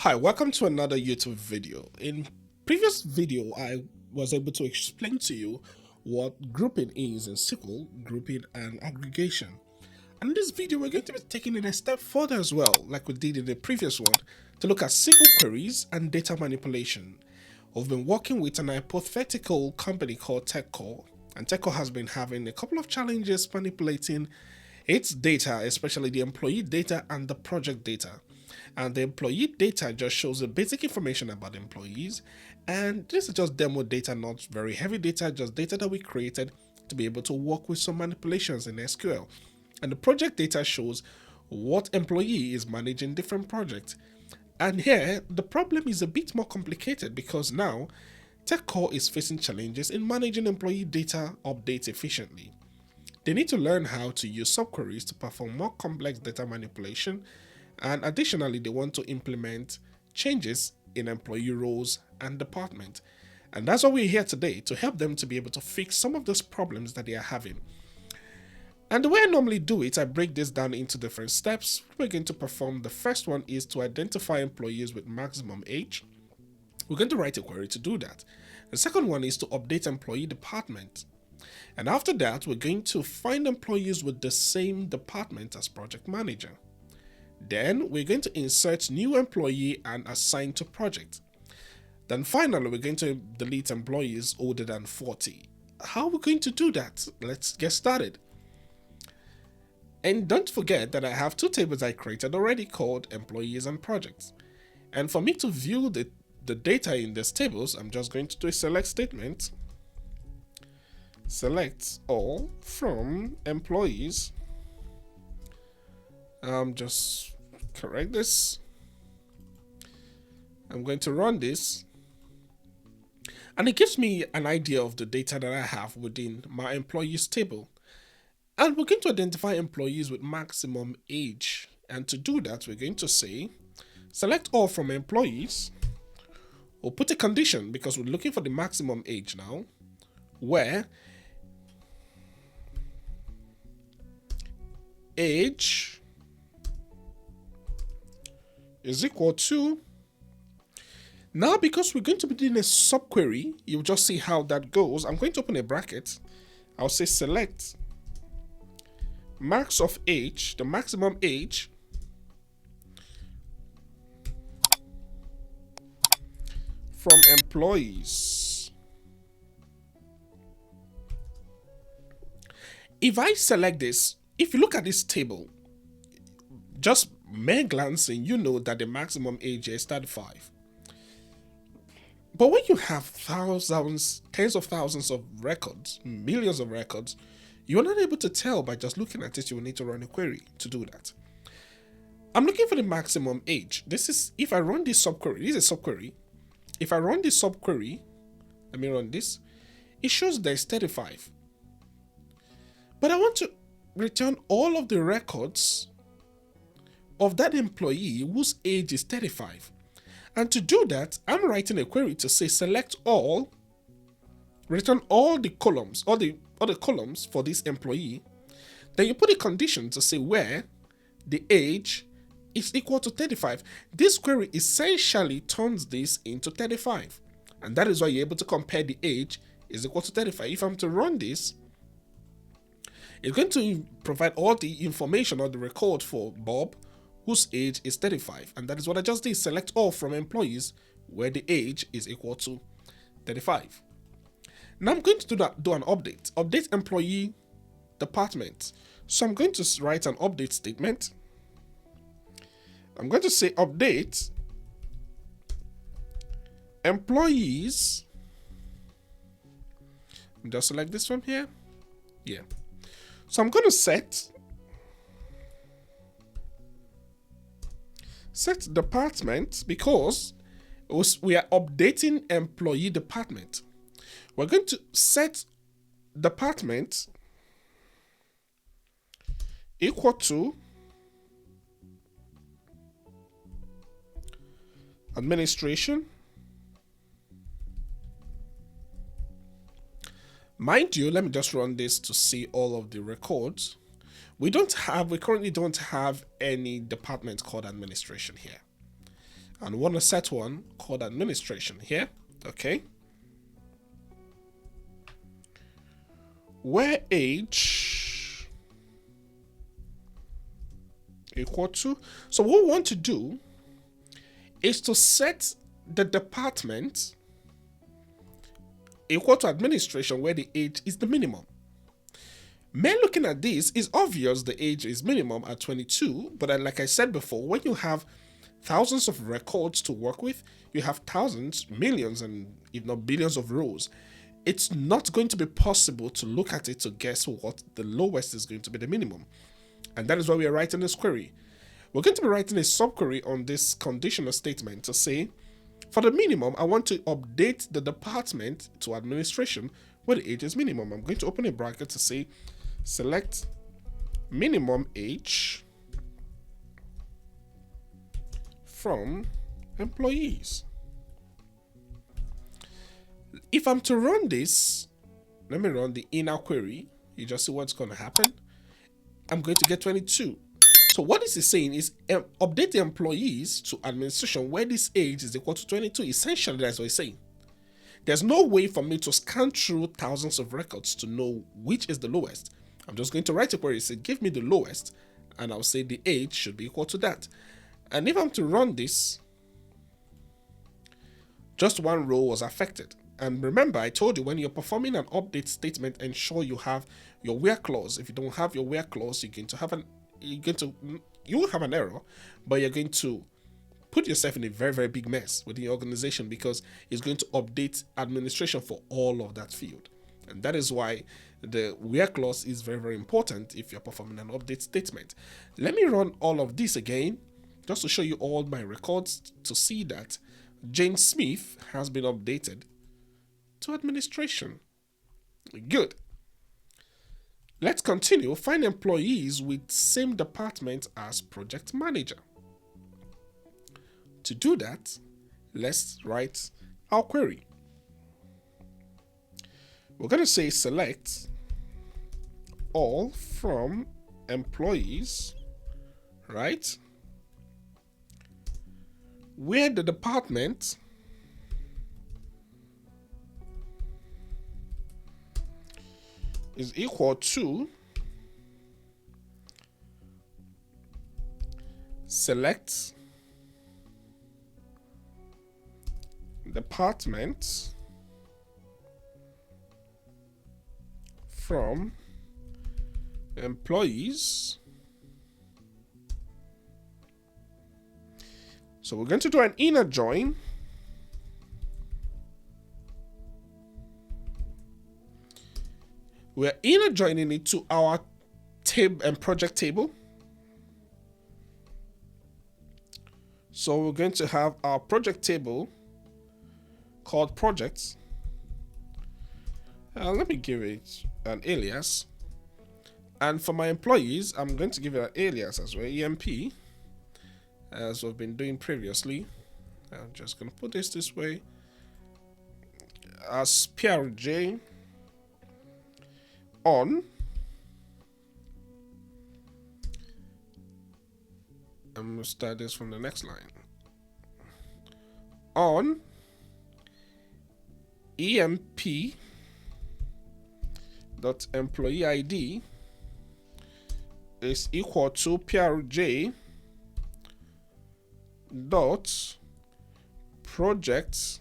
Hi, welcome to another YouTube video. In previous video, I was able to explain to you what grouping is in SQL, grouping and aggregation. And in this video, we're going to be taking it a step further as well, like we did in the previous one, to look at SQL queries and data manipulation. We've been working with an hypothetical company called TechCore, and TechCore has been having a couple of challenges manipulating its data, especially the employee data and the project data. And the employee data just shows the basic information about employees, and this is just demo data, not very heavy data, just data that we created to be able to work with some manipulations in SQL. And the project data shows what employee is managing different projects. And here the problem is a bit more complicated because now TechCore is facing challenges in managing employee data updates efficiently. They need to learn how to use subqueries to perform more complex data manipulation, and additionally they want to implement changes in employee roles and department. And that's why we're here today, to help them to be able to fix some of those problems that they are having. And the way I normally do it, I break this down into different steps. We're going to perform. The first one is to identify employees with maximum age. We're going to write a query to do that. The second one is to update employee department. And after that, we're going to find employees with the same department as project manager. Then we're going to insert new employee and assign to project. Then finally, we're going to delete employees older than 40. How are we going to do that? Let's get started. And don't forget that I have two tables I created already called employees and projects. And for me to view the data in these tables, I'm just going to do a select statement. Select all from employees. Just correct this. I'm going to run this. And it gives me an idea of the data that I have within my employees table. And we're going to identify employees with maximum age. And to do that, we're going to say, select all from employees. We'll put a condition because we're looking for the maximum age now, where age is equal to, now because we're going to be doing a subquery, you'll just see how that goes. I'm going to open a bracket. I'll say select max of age, the maximum age, from employees. If I select this, if you look at this table, just mere glancing, you know that the maximum age is 35. But when you have thousands, tens of thousands of records, millions of records, you're not able to tell by just looking at it. You will need to run a query to do that. I'm looking for the maximum age. This is, if I run this subquery, this is a subquery. If I run this subquery, let me run this, it shows there's 35. But I want to return all of the records of that employee whose age is 35. And to do that, I'm writing a query to say select all, return all the columns, all the columns for this employee. Then you put a condition to say where the age is equal to 35. This query essentially turns this into 35. And that is why you're able to compare the age is equal to 35. If I'm to run this, it's going to provide all the information or the record for Bob, whose age is 35. And that is what I just did. Select all from employees where the age is equal to 35. Now I'm going to do an update. Update employee department. So I'm going to write an update statement. I'm going to say update employees. Just select this one here. Yeah. So I'm going to set department because we are updating employee department. We're going to set department equal to administration. Mind you, let me just run this to see all of the records. We currently don't have any department called administration here. and we want to set one called administration here. Okay, where age equal to, so what we want to do is to set the department equal to administration where the age is the minimum. Men looking at this, is obvious the age is minimum at 22, but like I said before, when you have thousands of records to work with, you have thousands, millions, and if not billions of rows, it's not going to be possible to look at it to guess what the lowest is going to be the minimum. And that is why we are writing this query. We're going to be writing a subquery on this conditional statement to say, for the minimum, I want to update the department to administration where the age is minimum. I'm going to open a bracket to say, select minimum age from employees. If I'm to run this, let me run the inner query. You just see what's going to happen. I'm going to get 22. So what this is saying is update the employees to administration where this age is equal to 22. Essentially, that's what it's saying. There's no way for me to scan through thousands of records to know which is the lowest. I'm just going to write a query, say give me the lowest, and I'll say the age should be equal to that. And if I'm to run this, just one row was affected. And remember, I told you when you're performing an update statement, ensure you have your where clause. If you don't have your where clause, you're going to have you will have an error, but you're going to put yourself in a very, very big mess within your organization because it's going to update administration for all of that field. And that is why the where clause is very, very important if you're performing an update statement. Let me run all of this again just to show you all my records to see that Jane Smith has been updated to administration. Good. Let's continue. Find employees with same department as project manager. To do that, let's write our query. We're going to say select all from employees, right? Where the department is equal to select department from employees. So we're going to do an inner join. We're inner joining it to our table and project table. So we're going to have our project table called projects. Let me give it an alias. And for my employees, I'm going to give it an alias as well, EMP, as we've been doing previously. I'm just going to put this way as PRJ on. I'm going to start this from the next line. On EMP dot employee ID is equal to PRJ dot projects.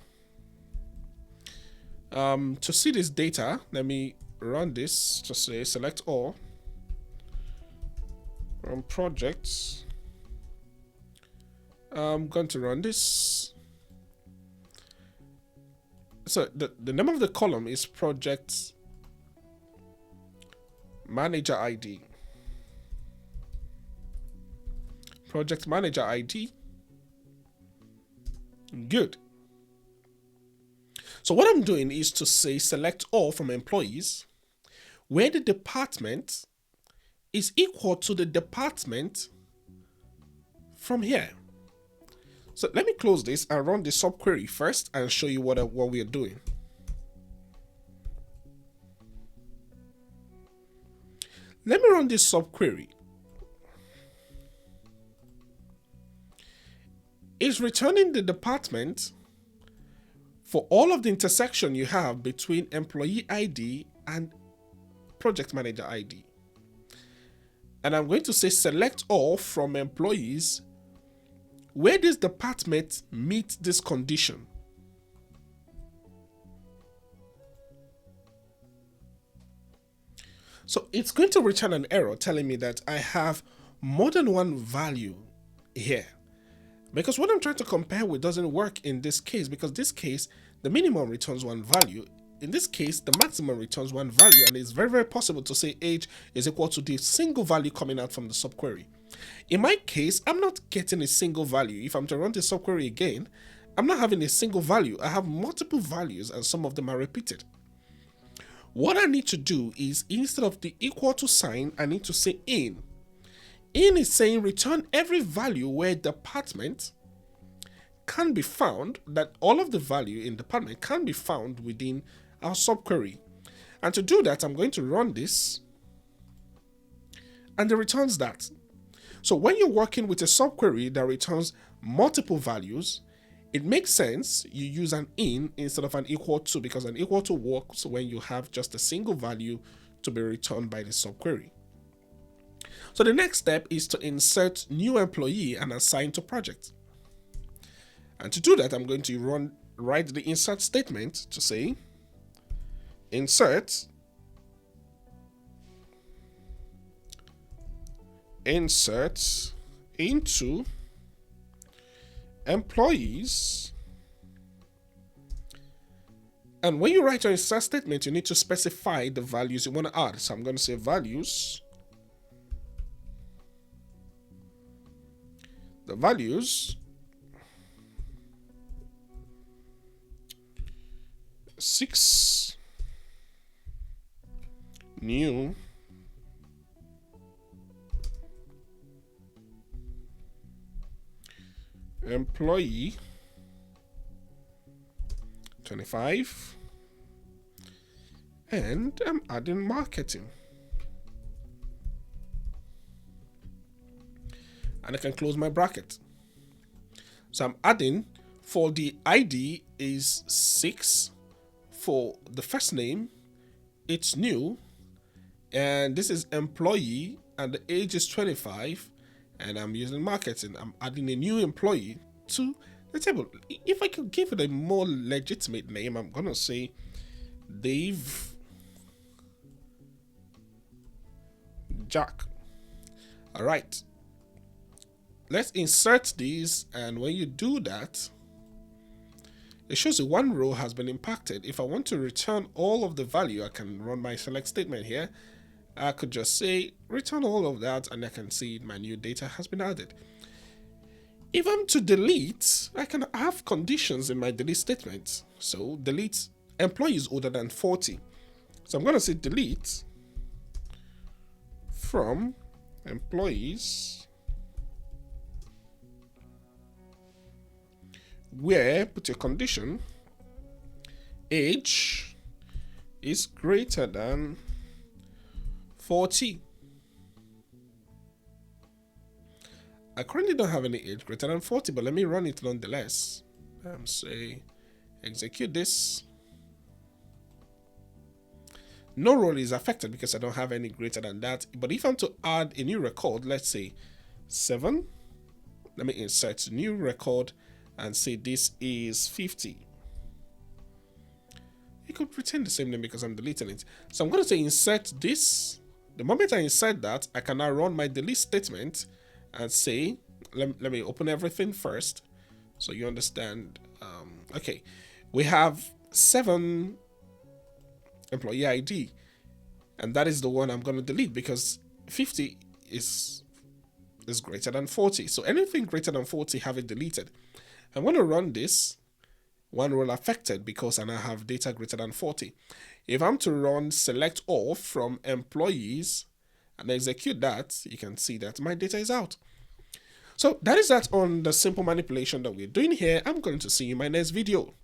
To see this data, let me run this to say select all from projects. I'm going to run this. So the name of the column is project manager ID. Project manager ID. Good. So what I'm doing is to say select all from employees where the department is equal to the department from here. So let me close this and run the subquery first and show you what we are doing. Let me run this subquery. is returning the department for all of the intersection you have between employee ID and project manager ID. And I'm going to say select all from employees where this department meets this condition. So it's going to return an error telling me that I have more than one value here. Because what I'm trying to compare with doesn't work in this case, because this case, the minimum returns one value. In this case, the maximum returns one value, and it's very, very possible to say age is equal to the single value coming out from the subquery. In my case, I'm not getting a single value. If I'm to run the subquery again, I'm not having a single value. I have multiple values, and some of them are repeated. What I need to do is, instead of the equal to sign, I need to say in. In is saying return every value where department can be found, that all of the value in department can be found within our subquery. And to do that, I'm going to run this, and it returns that. So when you're working with a subquery that returns multiple values, it makes sense you use an in instead of an equal to, because an equal to works when you have just a single value to be returned by the subquery. So the next step is to insert new employee and assign to project. And to do that, I'm going to write the insert statement to say insert into employees. And when you write your insert statement, you need to specify the values you want to add. So I'm going to say values. The values 6 new employee 25, and I'm adding marketing. And I can close my bracket. So I'm adding, for the ID is 6, for the first name it's new, and this is employee, and the age is 25, and I'm using marketing. I'm adding a new employee to the table. If I could give it a more legitimate name, I'm gonna say Dave Jack. All right. Let's insert these, and when you do that, it shows you one row has been impacted. If I want to return all of the value, I can run my select statement here. I could just say return all of that, and I can see my new data has been added. If I'm to delete, I can have conditions in my delete statement. So delete employees older than 40. So I'm going to say delete from employees where, put your condition, age is greater than 40. I currently don't have any age greater than 40, but let me run it nonetheless. Say execute this. No role is affected because I don't have any greater than that. But if I'm to add a new record, let's say 7, let me insert new record and say this is 50. It could retain the same name because I'm deleting it. So I'm going to say insert this. The moment I insert that, I can now run my delete statement and say, let me open everything first so you understand. Okay, we have 7 employee ID, and that is the one I'm going to delete because 50 is greater than 40. So anything greater than 40, have it deleted. I'm going to run this, one role affected because I now have data greater than 40. If I'm to run select all from employees and execute that, you can see that my data is out. So that is that on the simple manipulation that we're doing here. I'm going to see you in my next video.